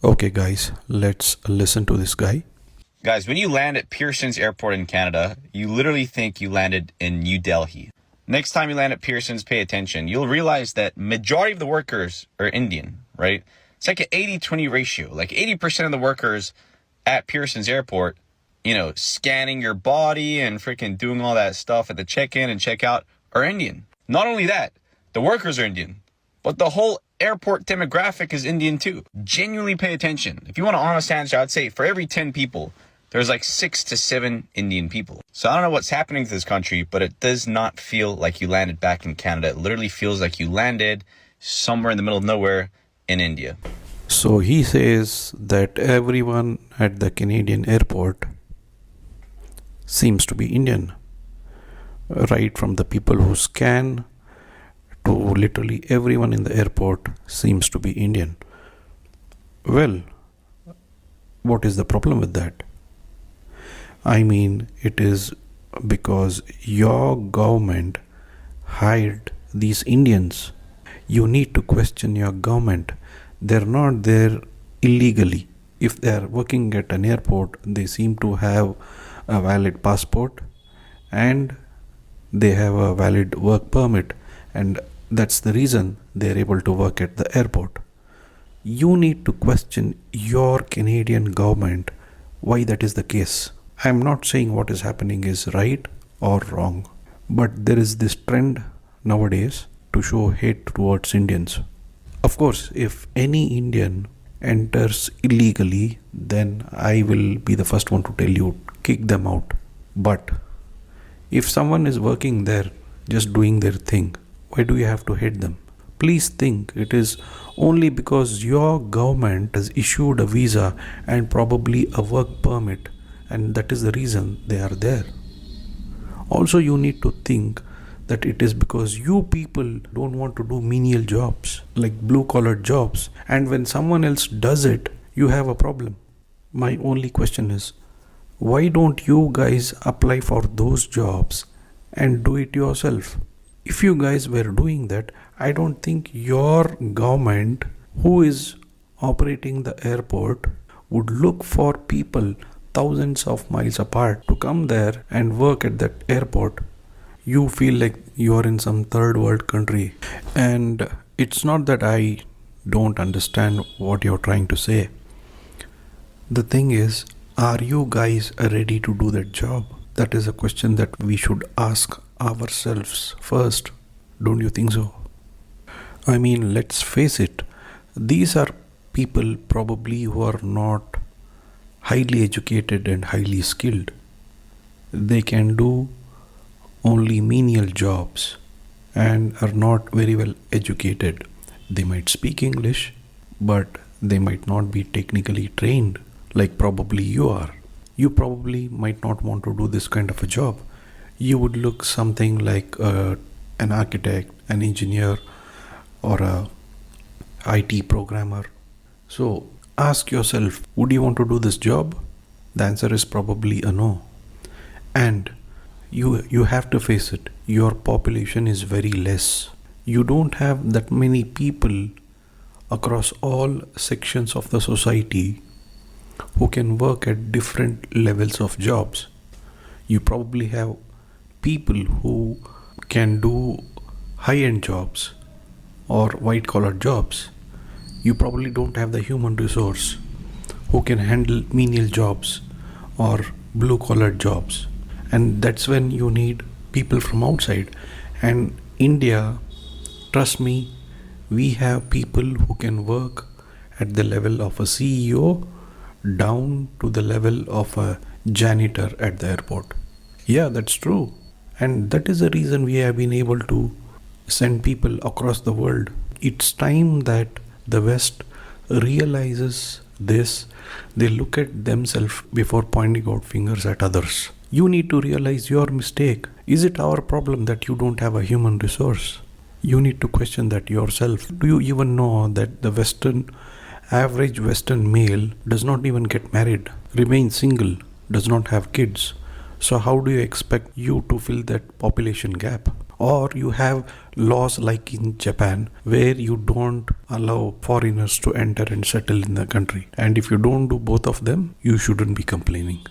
Okay, guys, let's listen to this guy. Guys, when you land at Pearson's Airport in Canada, you literally think you landed in New Delhi. Next time you land at Pearson's, pay attention. You'll realize that majority of the workers are Indian, right? It's like an 80-20 ratio. Like 80% of the workers at Pearson's Airport, scanning your body and freaking doing all that stuff at the check-in and check-out are Indian. Not only that, the workers are Indian, but the whole airport demographic is Indian too. Genuinely pay attention. If you want an honest answer, I'd say for every 10 people, there's like 6 to 7 Indian people. So I don't know what's happening to this country, but it does not feel like you landed back in Canada. It literally feels like you landed somewhere in the middle of nowhere in India. So he says that everyone at the Canadian airport seems to be Indian, right from the people who scan to literally everyone in the airport seems to be Indian. Well, what is the problem with that? I mean, it is because your government hired these Indians. You need to question your government. They're not there illegally. If they are working at an airport, they seem to have a valid passport and they have a valid work permit, and that's the reason they're able to work at the airport. You need to question your Canadian government why that is the case. I'm not saying what is happening is right or wrong, but there is this trend nowadays to show hate towards Indians. Of course, if any Indian enters illegally, then I will be the first one to tell you, kick them out. But if someone is working there, just doing their thing, why do you have to hate them? Please think it is only because your government has issued a visa and probably a work permit, and that is the reason they are there. Also, you need to think that it is because you people don't want to do menial jobs, like blue collar jobs, and when someone else does it, you have a problem. My only question is, why don't you guys apply for those jobs and do it yourself? If you guys were doing that, I don't think your government, who is operating the airport, would look for people thousands of miles apart to come there and work at that airport. You feel like you are in some third world country. And it's not that I don't understand what you're trying to say. The thing is, are you guys ready to do that job? That is a question that we should ask ourselves first. Don't you think so? I mean, let's face it. These are people probably who are not highly educated and highly skilled. They can do only menial jobs and are not very well educated. They might speak English, but they might not be technically trained like probably you are. You probably might not want to do this kind of a job. You would look something like an architect, an engineer, or a IT programmer. So ask yourself, would you want to do this job? The answer is probably a no. And you have to face it. Your population is very less. You don't have that many people across all sections of the society who can work at different levels of jobs. You probably have people who can do high-end jobs or white-collar jobs. You probably don't have the human resource who can handle menial jobs or blue-collar jobs. And that's when you need people from outside. And India, trust me, we have people who can work at the level of a CEO down to the level of a janitor at the airport. Yeah, that's true. And that is the reason we have been able to send people across the world. It's time that the West realizes this. They look at themselves before pointing out fingers at others. You need to realize your mistake. Is it our problem that you don't have a human resource? You need to question that yourself. Do you even know that the average Western male does not even get married, remains single, does not have kids? So how do you expect you to fill that population gap? or you have laws like in Japan where you don't allow foreigners to enter and settle in the country. And if you don't do both of them, you shouldn't be complaining.